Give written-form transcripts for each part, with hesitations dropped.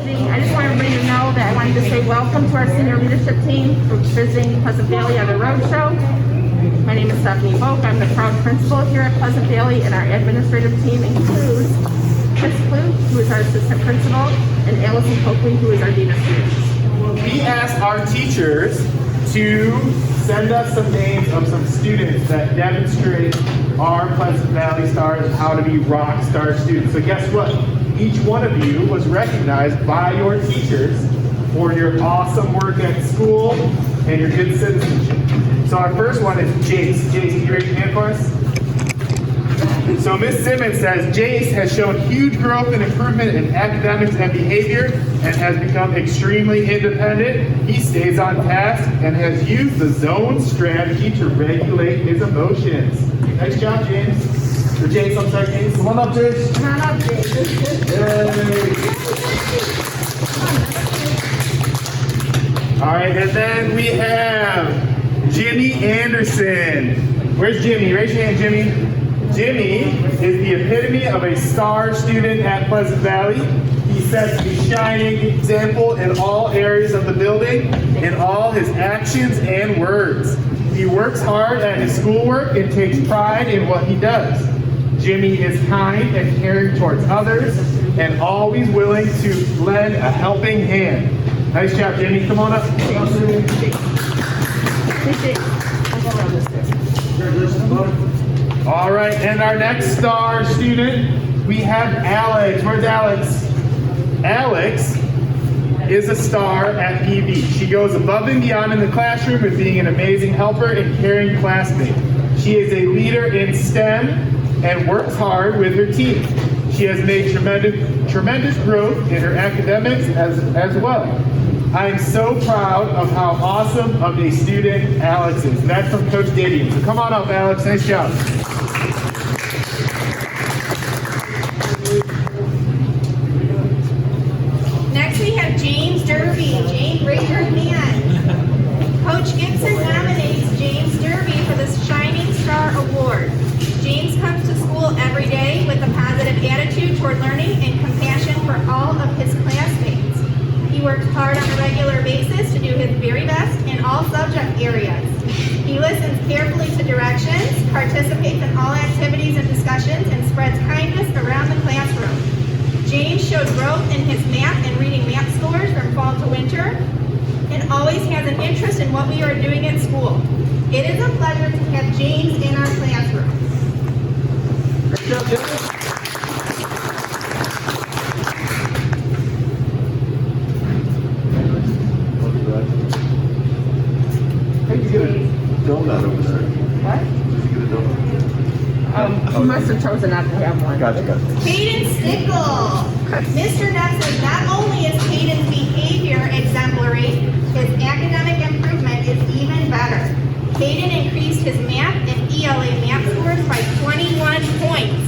I just want everybody to know that I wanted to say welcome to our senior leadership team for visiting Pleasant Valley on the road show. My name is Stephanie Volk. I'm the proud principal here at Pleasant Valley, and our administrative team includes Chris Clue, who is our assistant principal, and Allison Coakley, who is our dean of students. We asked our teachers to send us some names of some students that demonstrate our Pleasant Valley stars and how to be rock star students. So guess what? Each one of you was recognized by your teachers for your awesome work at school and your good citizenship. So our first one is Jace. Jace, can you raise your hand for us? So Ms. Simmons says, Jace has shown huge growth and improvement in academics and behavior and has become extremely independent. He stays on task and has used the zone strategy to regulate his emotions. Nice job, James. Or Jace, I'm sorry, James. Come on up, Jace. Come on up, Jace. All right, and then we have Jimmy Anderson. Where's Jimmy? Raise your hand, Jimmy. Jimmy is the epitome of a star student at Pleasant Valley. He sets a shining example in all areas of the building, in all his actions and words. He works hard at his schoolwork and takes pride in what he does. Jimmy is kind and caring towards others and always willing to lend a helping hand. Nice job, Jimmy. Come on up. All right, and our next star student, we have Alex. Where's Alex? Alex is a star at PV. She goes above and beyond in the classroom in being an amazing helper and caring classmate. She is a leader in STEM and works hard with her team. She has made tremendous growth in her academics as well. I am so proud of how awesome of a student Alex is. And that's from Coach Didion. So come on up, Alex. Nice job. Next we have James Derby. James, raise your hand. Coach Gibson nominates James Derby for the Shining Star Award. James comes to school every day with a positive attitude toward learning and compassion for all of his classmates. He works hard on a regular basis to do his very best in all subject areas. He listens carefully to directions, participates in all activities and discussions, and spreads kindness around the classroom. James showed growth in his math and reading math scores from fall to winter, and always has an interest in what we are doing at school. It is a pleasure to have James in our classroom. Great job, James. Donut over there. What? Did you get a donut? She must have chosen not to have one. Gotcha. Caden Stickle. Mr. Nutt says not only is Caden's behavior exemplary, his academic improvement is even better. Caden increased his math and ELA math scores by 21 points.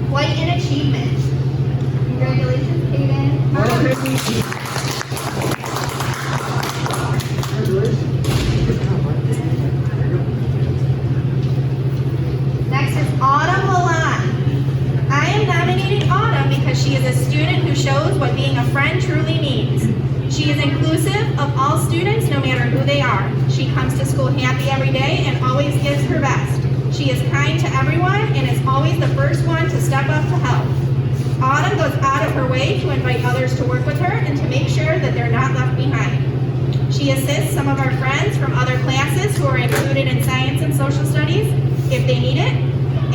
Quite an achievement. Congratulations, Caden. Next is Autumn Milan. I am nominating Autumn because she is a student who shows what being a friend truly means. She is inclusive of all students, no matter who they are. She comes to school happy every day and always gives her best. She is kind to everyone and is always the first one to step up to help. Autumn goes out of her way to invite others to work with her and to make sure that they're not left behind. She assists some of our friends from other classes who are included in science and social studies if they need it,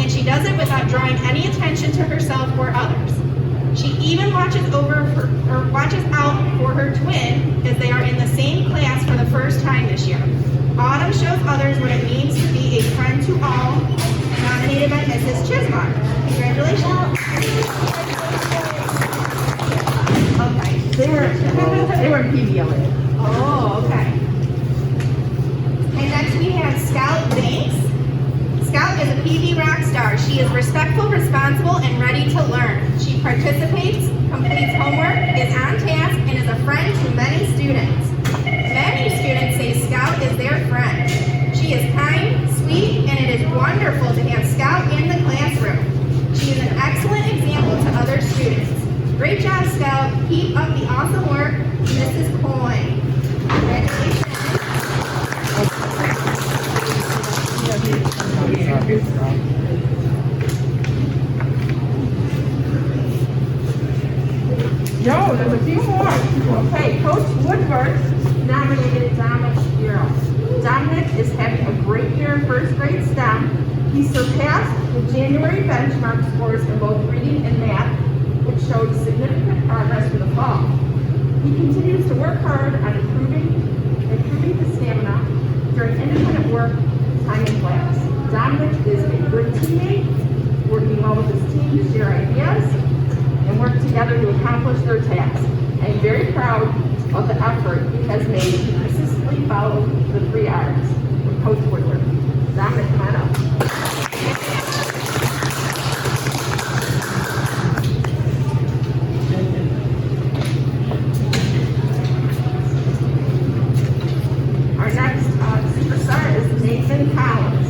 and she does it without drawing any attention to herself or others. She even watches out for her twin as they are in the same class for the first time this year. Autumn shows others what it means to be a friend to all, nominated by Mrs. Chismar. Congratulations. Okay. They were PVLA. Oh, okay. And next we have Scout Banks. Scout is a PV rock star. She is respectful, responsible, and ready to learn. She participates, completes homework, is on task, and is a friend to many students. Many students say Scout is their friend. She is kind, sweet, and it is wonderful to have Scout in the classroom. She is an excellent example to other students. Great job, Scout. Keep up the awesome work. there's a few more. Okay, Coach Woodward nominated Dominic Bureau. Dominic is having a great year in first grade STEM. He surpassed the January benchmark scores in both reading and math, which showed significant progress for the fall. He continues to work hard on improving his stamina during independent work, time in class. Dominic is a good teammate, working well with his team to share ideas and work together to accomplish their tasks. I am very proud of the effort he has made to consistently follow the 3 R's with Coach Woodward. Dominic, come on up. Our next superstar is Nathan Collins.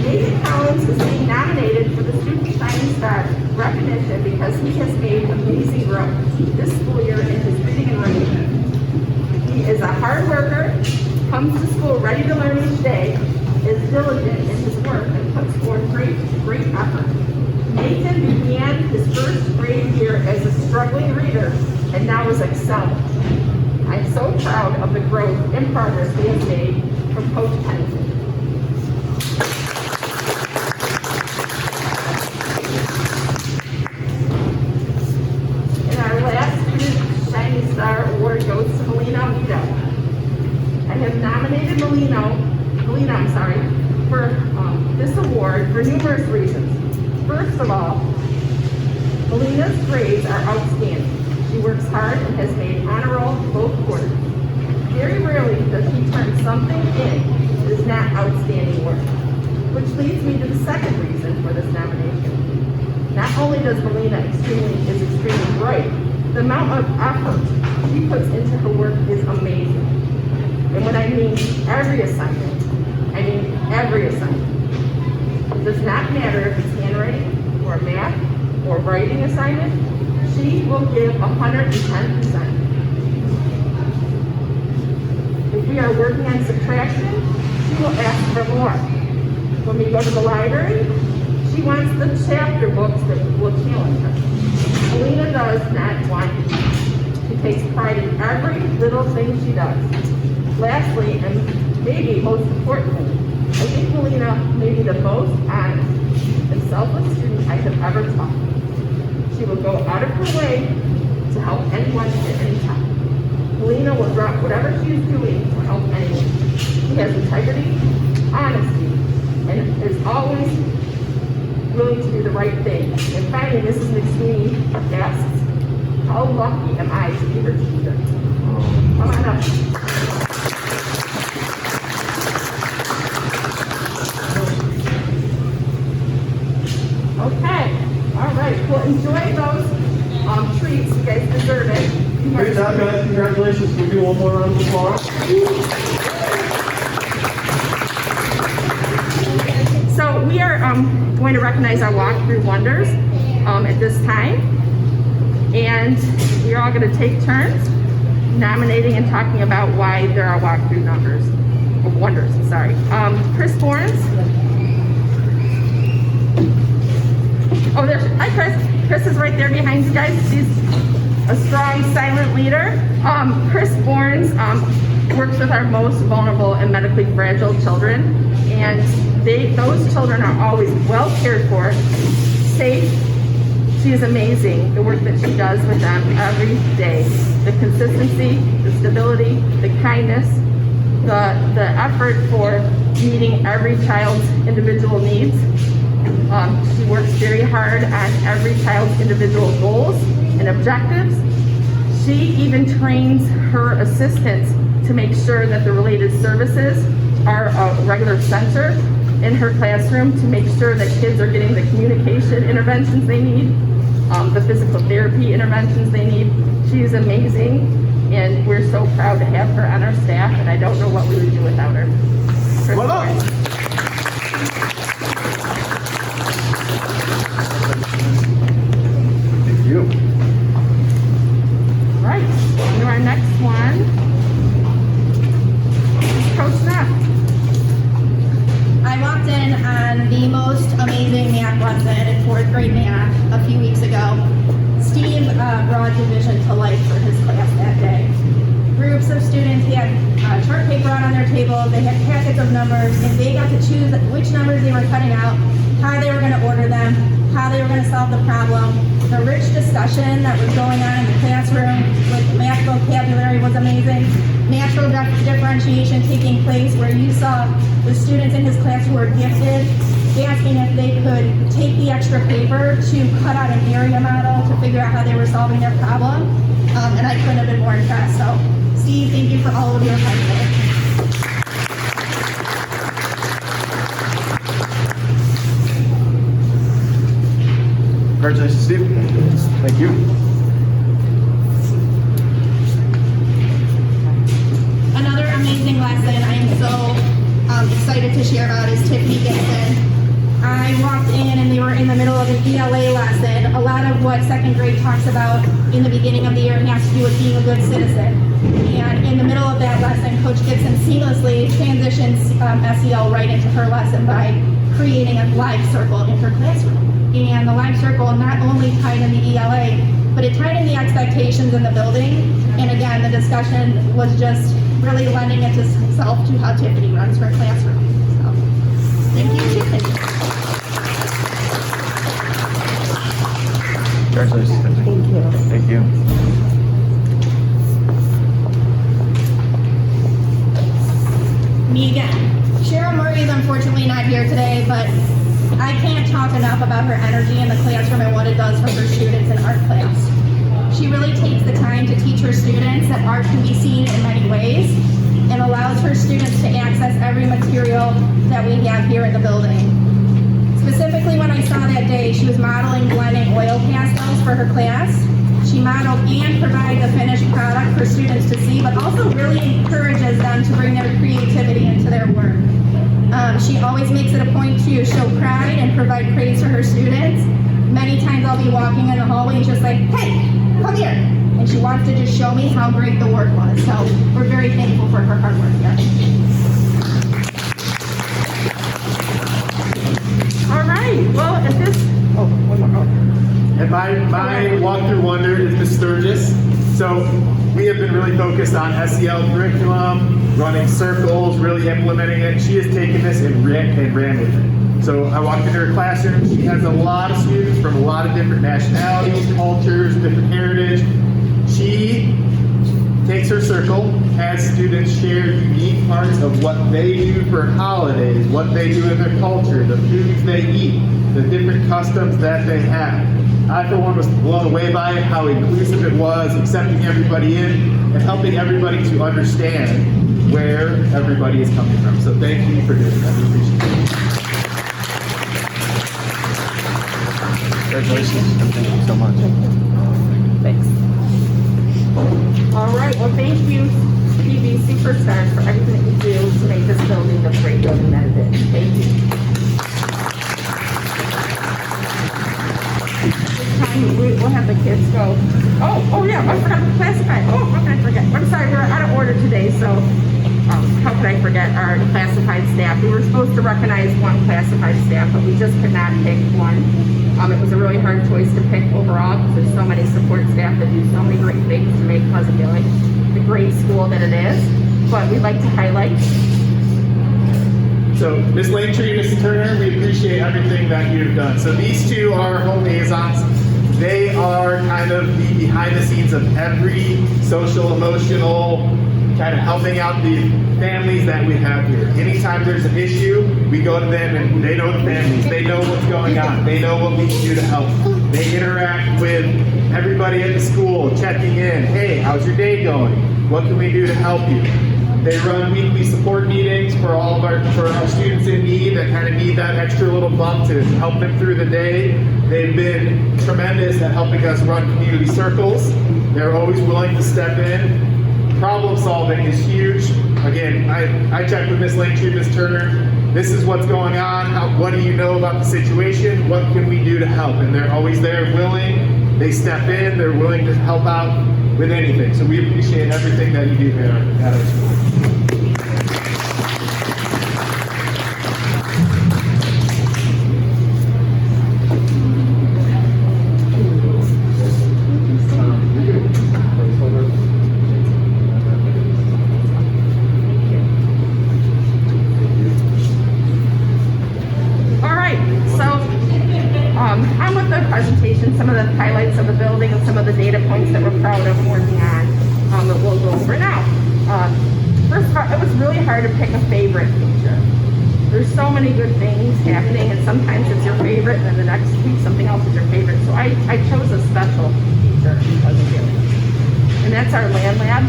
Nathan Collins is being nominated for the Student Shining Star recognition because he has made amazing growth this school year in his reading and writing. He is a hard worker, comes to school ready to learn each day, is diligent in his work, and puts forth great effort. Nathan began his first grade year as a struggling reader and now is excelling. I'm so proud of the growth and progress he has made from Coach Pennington. And our last Student Shining Star Award goes to Melina Almeida. I have nominated Melina, for this award for numerous reasons. First of all, Melina's grades are outstanding. She works hard and has made honor roll both quarters. Very rarely does she turn something in that is not outstanding work. Which leads me to the second reason for this nomination. Not only does Melina is extremely bright, the amount of effort she puts into her work is amazing. And when I mean every assignment, I mean every assignment. It does not matter if it's handwriting or math or writing assignment, she will give 110%. If we are working on subtraction, she will ask for more. When we go to the library, she wants the chapter books that will challenge her. Melina does not want to. She takes pride in every little thing she does. Lastly, and maybe most importantly, I think Melina may be the most honest and selfless student I have ever taught. She will go out of her way to help anyone at any time. Melina will drop whatever she is doing to help anyone. She has integrity, honesty, and is always willing to do the right thing. And finally, Mrs. McSweeney asks, how lucky am I to be her teacher? Come on up. Okay, all right, well, enjoy those treats, you guys deserve it. Great job, guys. Congratulations. We'll do one more round of applause. So we are going to recognize our walkthrough wonders at this time. And we're all going to take turns nominating and talking about why there are walkthrough wonders, sorry. Chris Borns. Oh, hi Chris. Chris is right there behind you guys. She's a strong, silent leader. Chris Borns works with our most vulnerable and medically fragile children. And those children are always well cared for, safe. She is amazing, the work that she does with them every day. The consistency, the stability, the kindness, the effort for meeting every child's individual needs. She works very hard on every child's individual goals and objectives. She even trains her assistants to make sure that the related services are a regular center in her classroom to make sure that kids are getting the communication interventions they need, the physical therapy interventions they need. She is amazing, and we're so proud to have her on our staff, and I don't know what we would do without her. Well done. Thank you. Right, to our next one is Coach Neff. I walked in on the most amazing math lesson in 4th grade math a few weeks ago. Steve brought division to life for his class that day. Groups of students had chart paper out on their table, they had packets of numbers, and they got to choose which numbers they were cutting out, how they were going to order them, how they were going to solve the problem. The rich discussion that was going on in the classroom with math vocabulary was amazing. Natural differentiation taking place where you saw the students in his class who were gifted asking if they could take the extra paper to cut out an area model to figure out how they were solving their problem. And I couldn't have been more impressed. So, Steve, thank you for all of your hard work. Congratulations, Steve. Thank you. Another amazing lesson I am so excited to share about is Tiffany Gibson. I walked in and they were in the middle of an ELA lesson. A lot of what second grade talks about in the beginning of the year has to do with being a good citizen. And in the middle of that lesson, Coach Gibson seamlessly transitions SEL right into her lesson by creating a live circle in her classroom. And the live circle not only tied in the ELA, but it tied in the expectations in the building. And again, the discussion was just really lending itself to how Tiffany runs her classroom. So, thank you, Tiffany. Congratulations, Tiffany. Thank you. Thank you. Me again. Cheryl Murray is unfortunately not here today, but I can't talk enough about her energy in the classroom and what it does for her students in art class. She really takes the time to teach her students that art can be seen in many ways and allows her students to access every material that we have here in the building. Specifically, when I saw that day, she was modeling blending oil pastels for her class. She modeled and provided a finished product for students to see, but also really encourages them to bring their creativity into their work. She always makes it a point to show pride and provide praise for her students. Many times I'll be walking in the hallway and just like, hey, come here. And she wants to just show me how great the work was. So we're very thankful for her hard work here. All right, well, at this, one more. And my walk-through wonder is Ms. Sturgis. So we have been really focused on SEL curriculum, running circles, really implementing it. She has taken this and ran with it. So I walked into her classroom. She has a lot of students from a lot of different nationalities, cultures, different heritage. She takes her circle, has students share unique parts of what they do for holidays, what they do in their culture, the foods they eat, the different customs that they have. I, for one, was blown away by it, how inclusive it was, accepting everybody in, and helping everybody to understand where everybody is coming from. So thank you for doing that. We appreciate it. Congratulations. Thank you so much. Thanks. All right, well, thank you, TV Superstars, for everything that you do to make this building the great building that it is. Thank you. This time, we'll have the kids go. Oh yeah, I forgot to classify. Oh, how can I forget? I'm sorry, we're out of order today, so how could I forget our classified staff? We were supposed to recognize one classified staff, but we just could not pick one. It was a really hard choice to pick overall because there's so many support staff that do so many great things to make Pleasant Valley the great school that it is. But we'd like to highlight. So, Ms. Langtree, Ms. Turner, we appreciate everything that you've done. So these two are home liaisons. They are kind of the behind the scenes of every social, emotional, kind of helping out the families that we have here. Anytime there's an issue, we go to them and they know the families. They know what's going on. They know what we can do to help. They interact with everybody at the school, checking in. Hey, how's your day going? What can we do to help you? They run weekly support meetings for all of our students in need that kind of need that extra little bump to help them through the day. They've been tremendous at helping us run community circles. They're always willing to step in. Problem solving is huge. Again, I checked with Ms. Langtree, Ms. Turner. This is what's going on. What do you know about the situation? What can we do to help? And they're always there, willing. They step in. They're willing to help out with anything. So we appreciate everything that you do here at our school. presentation, some of the highlights of the building and some of the data points that we're proud of working on that we'll go over now. First of all, it was really hard to pick a favorite feature. There's so many good things happening, and sometimes it's your favorite, and then the next week something else is your favorite. So I chose a special feature because of it. And that's our land lab,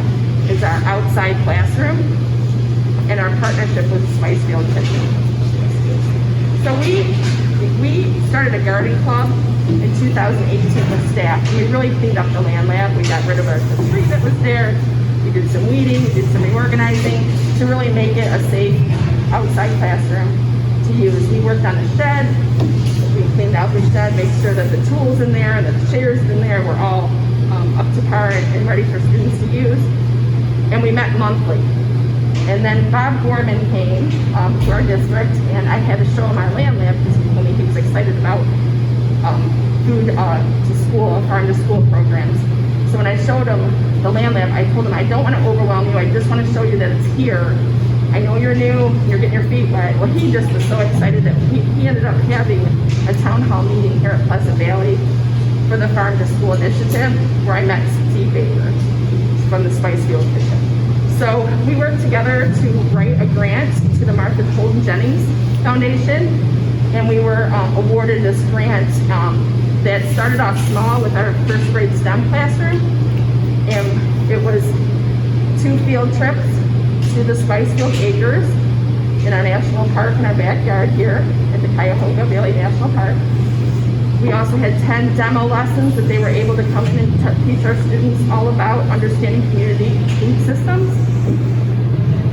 is our outside classroom, and our partnership with Spicefield Kitchen. So we started a garden club in 2018 with staff. We really cleaned up the land lab. We got rid of the tree that was there. We did some weeding, we did some reorganizing to really make it a safe outside classroom to use. We worked on the shed. We cleaned out the shed, made sure that the tools in there and the chairs in there were all up to par and ready for students to use. And we met monthly. And then Bob Gorman came to our district, and I had to show him our land lab because he told me he was excited about food to school, farm to school programs. So when I showed him the land lab, I told him, I don't want to overwhelm you. I just want to show you that it's here. I know you're new, you're getting your feet wet. Well, he just was so excited that he ended up having a town hall meeting here at Pleasant Valley for the Farm to School initiative, where I met Steve Baker from the Spicefield Kitchen. So we worked together to write a grant to the Martha Holden Jennings Foundation, and we were awarded this grant that started off small with our first grade STEM classroom, and it was 2 field trips to the Spicefield Acres in our national park in our backyard here at the Cuyahoga Valley National Park. We also had 10 demo lessons that they were able to come in and teach our students all about understanding community food systems.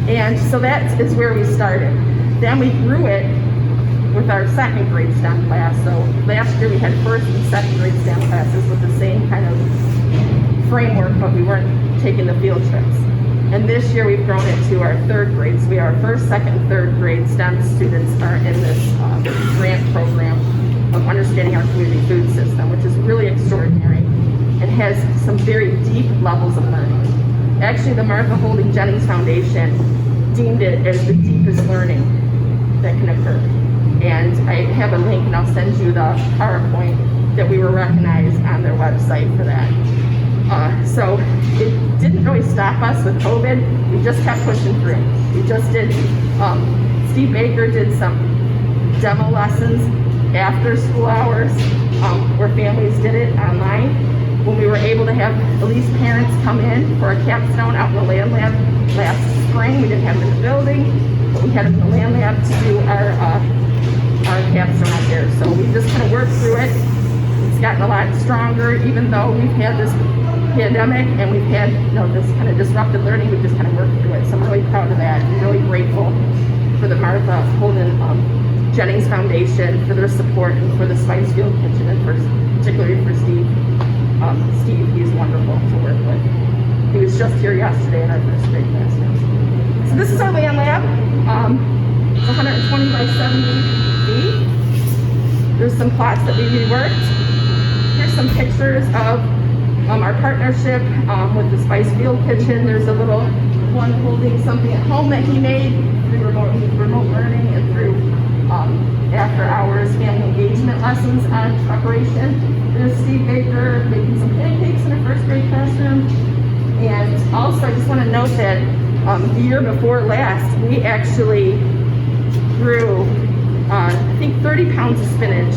And so that is where we started. Then we grew it with our second grade STEM class. So last year we had first and second grade STEM classes with the same kind of framework, but we weren't taking the field trips. And this year we've grown it to our third grade. So we are first, second, and third grade STEM students are in this grant program of understanding our community food system, which is really extraordinary and has some very deep levels of learning. Actually, the Martha Holding Jennings Foundation deemed it as the deepest learning that can occur. And I have a link, and I'll send you the PowerPoint that we were recognized on their website for that. So it didn't really stop us with COVID. We just kept pushing through. We just did, Steve Baker did some demo lessons after school hours where families did it online. When we were able to have at least parents come in for a capstone out in the land lab last spring, we didn't have them in the building, but we had them in the land lab to do our capstone out there. So we just kind of worked through it. It's gotten a lot stronger, even though we've had this pandemic and we've had this kind of disrupted learning. We just kind of worked through it. So I'm really proud of that and really grateful for the Martha Holden Jennings Foundation for their support and for the Spicefield Kitchen, and particularly for Steve. Steve, he's wonderful to work with. He was just here yesterday in our first grade classroom. So this is our land lab. It's 120 by 70 feet. There's some plots that we reworked. Here's some pictures of our partnership with the Spicefield Kitchen. There's a little one holding something at home that he made through remote learning and through after hours family engagement lessons on preparation. There's Steve Baker making some pancakes in a first grade classroom. And also I just want to note that the year before last, we actually grew I think 30 pounds of spinach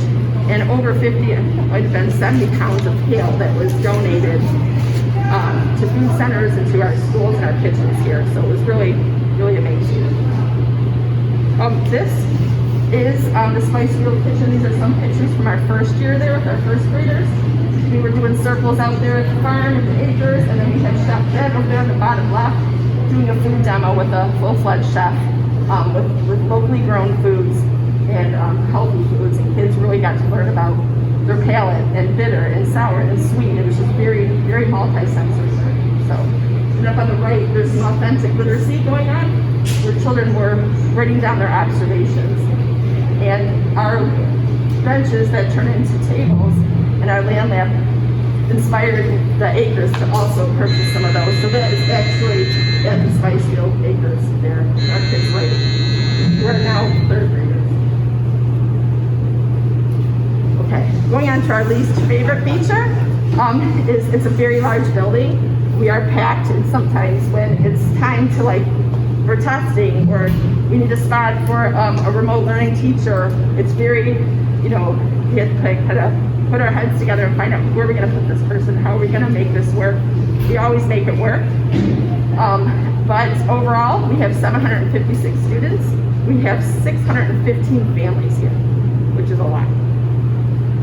and over 50, it might have been 70 pounds of kale that was donated to food centers and to our schools and our kitchens here. So it was really, really amazing. This is the Spicefield Kitchen. These are some pictures from our first year there with our first graders. We were doing circles out there at the farm with the acres, and then we had Chef Ed over there on the bottom left doing a food demo with a full-fledged chef with locally grown foods and healthy foods, and kids really got to learn about their palate and bitter and sour and sweet. It was just very, very multi-sensory learning. So, and up on the right, there's some authentic literacy going on, where children were writing down their observations. And our benches that turn into tables in our land lab inspired the acres to also purchase some of those. So that is actually at the Spicefield Acres there. Our kids writing. We're now third graders. Okay. Going on to our least favorite feature, is it's a very large building. We are packed, and sometimes when it's time to for testing or we need a spot for a remote learning teacher, it's very, we have to kind of put our heads together and find out where we're going to put this person, how are we going to make this work. We always make it work. But overall, we have 756 students. We have 615 families here, which is a lot.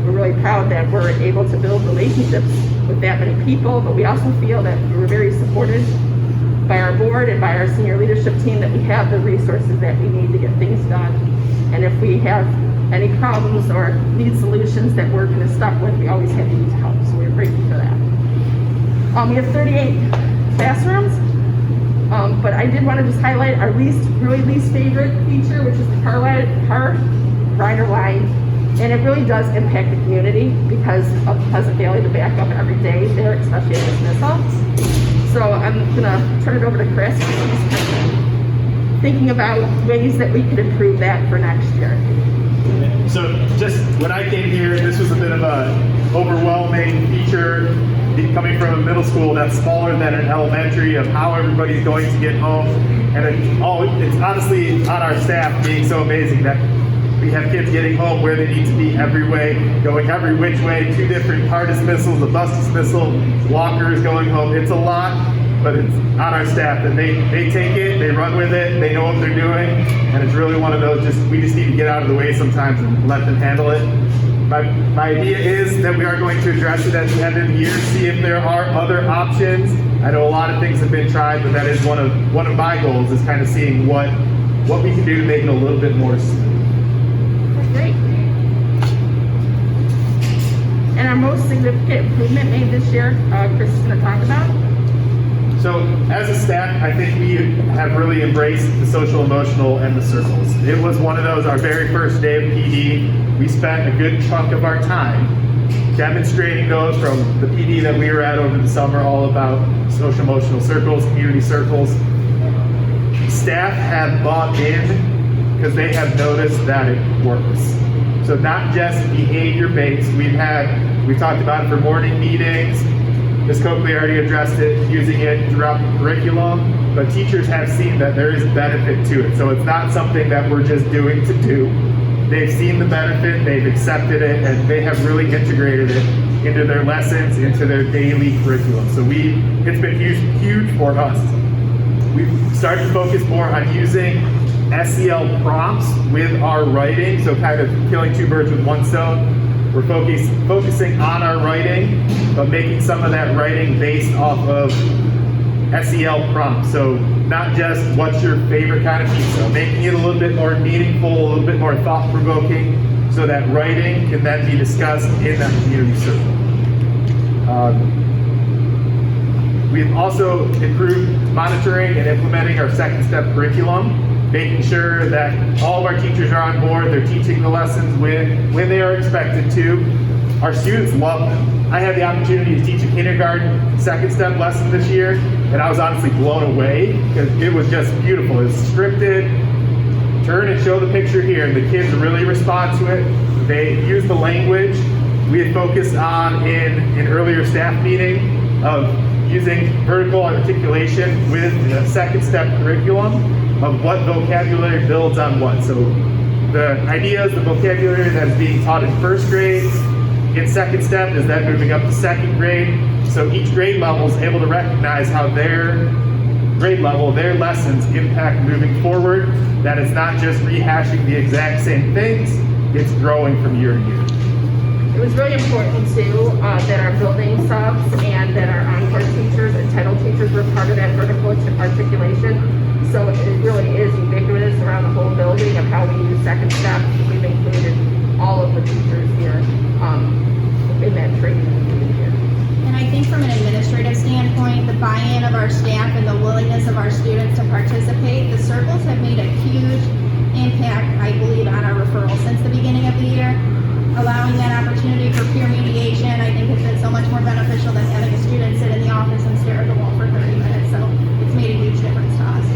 We're really proud that we're able to build relationships with that many people, but we also feel that we're very supported by our board and by our senior leadership team, that we have the resources that we need to get things done. And if we have any problems or need solutions that we're kind of stuck with, we always have you to help. So we're grateful for that. We have 38 classrooms, but I did want to just highlight our least favorite feature, which is the car rider line. And it really does impact the community because of Pleasant Valley to back up every day there, especially at dismissal. So I'm gonna turn it over to Chris. He's thinking about ways that we could improve that for next year. So just when I came here, this was a bit of a overwhelming feature coming from a middle school that's smaller than an elementary, of how everybody's going to get home. And it's honestly on our staff being so amazing that we have kids getting home where they need to be every way, going every which way, 2 different car dismissals, a bus dismissal, walkers going home. It's a lot, but it's on our staff that they take it, they run with it, they know what they're doing, and it's really one of those we just need to get out of the way sometimes and let them handle it. My idea is that we are going to address it at the end of the year, see if there are other options. I know a lot of things have been tried, but that is one of my goals, is kind of seeing what we can do to make it a little bit more smooth. Great. And our most significant improvement made this year, Chris is going to talk about. So as a staff, I think we have really embraced the social, emotional, and the circles. It was one of those, our very first day of PD, we spent a good chunk of our time demonstrating those from the PD that we were at over the summer, all about social, emotional circles, community circles. Staff have bought in because they have noticed that it works. So not just behavior-based, we talked about it for morning meetings. Ms. Coakley already addressed it, using it throughout the curriculum, but teachers have seen that there is benefit to it. So it's not something that we're just doing to do. They've seen the benefit, they've accepted it, and they have really integrated it into their lessons, into their daily curriculum. So it's been huge for us. We've started to focus more on using SEL prompts with our writing, so kind of killing 2 birds with 1 stone. We're focusing on our writing, but making some of that writing based off of SEL prompts. So not just what's your favorite kind of pizza, making it a little bit more meaningful, a little bit more thought-provoking, so that writing can then be discussed in that community circle. We've also improved monitoring and implementing our second step curriculum, making sure that all of our teachers are on board, they're teaching the lessons when they are expected to. Our students love them. I had the opportunity to teach a kindergarten second step lesson this year, and I was honestly blown away because it was just beautiful. It's scripted, turn and show the picture here, and the kids really respond to it. They use the language. We had focused on in an earlier staff meeting of using vertical articulation with the second step curriculum of what vocabulary builds on what. So the idea is the vocabulary that is being taught in first grade, in second step is that moving up to second grade. So each grade level is able to recognize how their grade level, their lessons impact moving forward. That it's not just rehashing the exact same things, it's growing from year to year. It was really important too that our building subs and that our encore teachers and title teachers were part of that vertical articulation. So it really is ubiquitous around the whole building of how we use second step. We've included all of the teachers here in that training here. And I think from an administrative standpoint, the buy-in of our staff and the willingness of our students to participate, the circles have made a huge impact, I believe, on our referrals since the beginning of the year. Allowing that opportunity for peer mediation, I think, has been so much more beneficial than having a student sit in the office and stare at the wall for 30 minutes. So it's made a huge difference to us.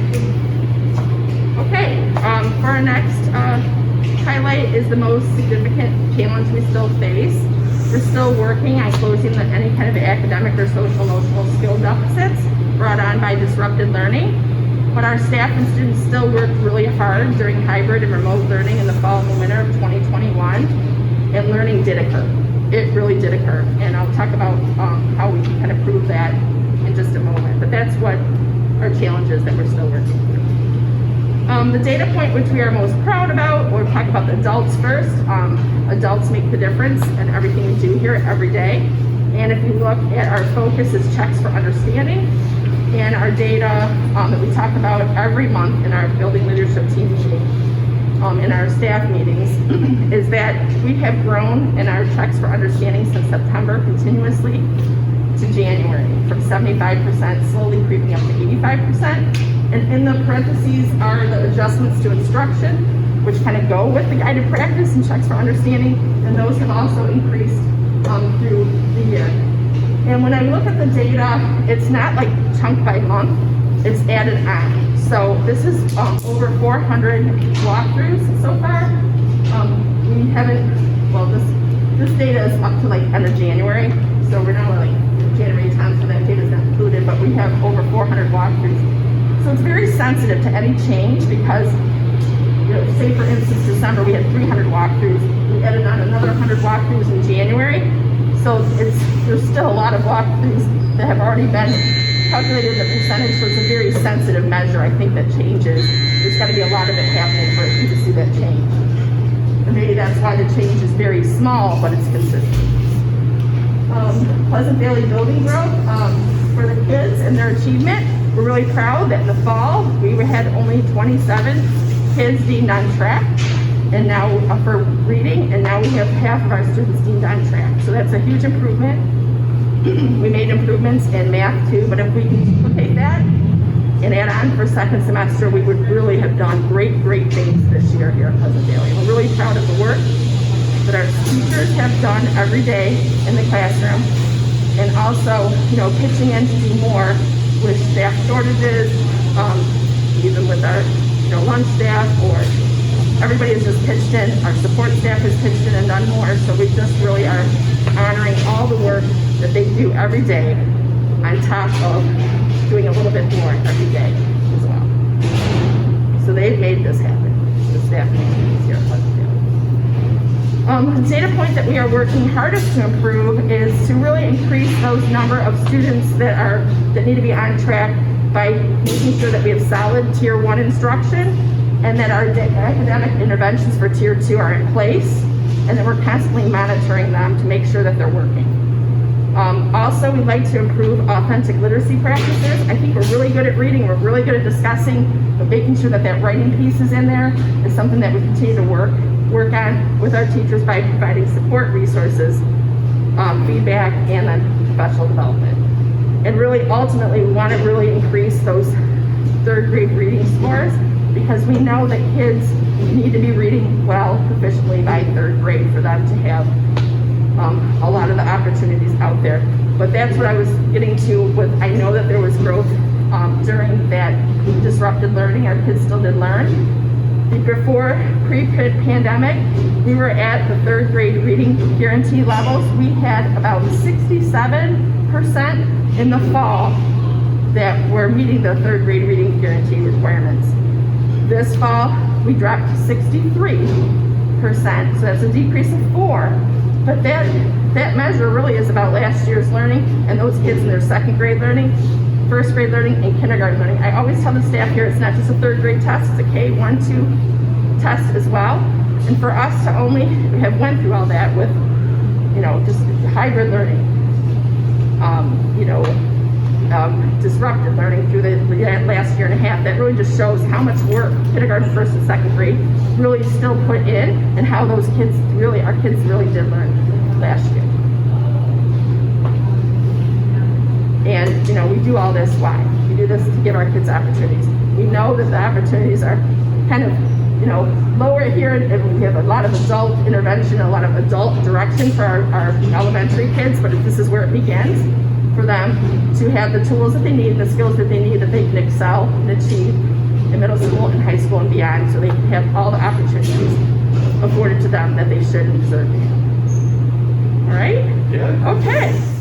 Okay, for our next highlight is the most significant challenge we still face. We're still working on closing any kind of academic or social emotional skill deficits brought on by disrupted learning. But our staff and students still worked really hard during hybrid and remote learning in the fall and the winter of 2021, and learning did occur. It really did occur, and I'll talk about how we can kind of prove that in just a moment. But that's what our challenges that we're still working through. The data point which we are most proud about, we'll talk about the adults first. Adults make the difference in everything we do here every day. And if you look at our focus is checks for understanding, and our data that we talk about every month in our building leadership team meeting, in our staff meetings, is that we have grown in our checks for understanding since September continuously to January, from 75% slowly creeping up to 85%. And in the parentheses are the adjustments to instruction, which kind of go with the guided practice and checks for understanding, and those have also increased through the year. And when I look at the data, it's not like chunk by month, it's added on. So this is over 400 walkthroughs so far. We haven't, well, this data is up to like end of January, so we're not like January 10th, so that data is not included, but we have over 400 walkthroughs. So it's very sensitive to any change because, you know, say for instance, December we had 300 walkthroughs. We added on another 100 walkthroughs in January. So there's still a lot of walkthroughs that have already been calculated in the percentage. So it's a very sensitive measure. I think that changes. There's got to be a lot of it happening for you to see that change. And maybe that's why the change is very small, but it's consistent. Pleasant Valley building growth for the kids and their achievement. We're really proud that in the fall we had only 27 kids deemed on track, and now for reading, and now we have half of our students deemed on track. So that's a huge improvement. We made improvements in math too, but if we can duplicate that and add on for second semester, we would really have done great things this year here at Pleasant Valley. We're really proud of the work that our teachers have done every day in the classroom, and also, you know, pitching in to do more with staff shortages, even with our, you know, lunch staff, or everybody has just pitched in. Our support staff has pitched in and done more. So we just really are honoring all the work that they do every day, on top of doing a little bit more every day as well. So they've made this happen. The staff meetings here at Pleasant Valley. The data point that we are working hardest to improve is to really increase those number of students that need to be on track by making sure that we have solid tier 1 instruction, and that our academic interventions for tier 2 are in place, and that we're constantly monitoring them to make sure that they're working. Also, we'd like to improve authentic literacy practices. I think we're really good at reading, we're really good at discussing, but making sure that that writing piece is in there is something that we continue to work on with our teachers by providing support resources, feedback, and then professional development. And really, ultimately, we want to really increase those third grade reading scores, because we know that kids need to be reading well proficiently by third grade for them to have a lot of the opportunities out there. But that's what I was getting to with, I know that there was growth during that disrupted learning. Our kids still did learn. Before pre-pandemic, we were at the third grade reading guarantee levels. We had about 67% in the fall that were meeting the third grade reading guarantee requirements. This fall, we dropped to 63%, so that's a decrease of 4. But that measure really is about last year's learning and those kids in their second grade learning, first grade learning, and kindergarten learning. I always tell the staff here, it's not just a third grade test, it's a K-1-2 test as well. And for us to only have went through all that with, you know, just hybrid learning, disrupted learning through the last year and a half, that really just shows how much work kindergarten, first, and second grade really still put in, and how those kids really, our kids really did learn last year. And, you know, we do all this, why? We do this to give our kids opportunities. We know that the opportunities are kind of, you know, lower here, and we have a lot of adult intervention, a lot of adult direction for our elementary kids, but this is where it begins, for them to have the tools that they need, the skills that they need, that they can excel and achieve in middle school and high school and beyond, so they can have all the opportunities afforded to them that they should and deserve to have. right? Yeah. Okay.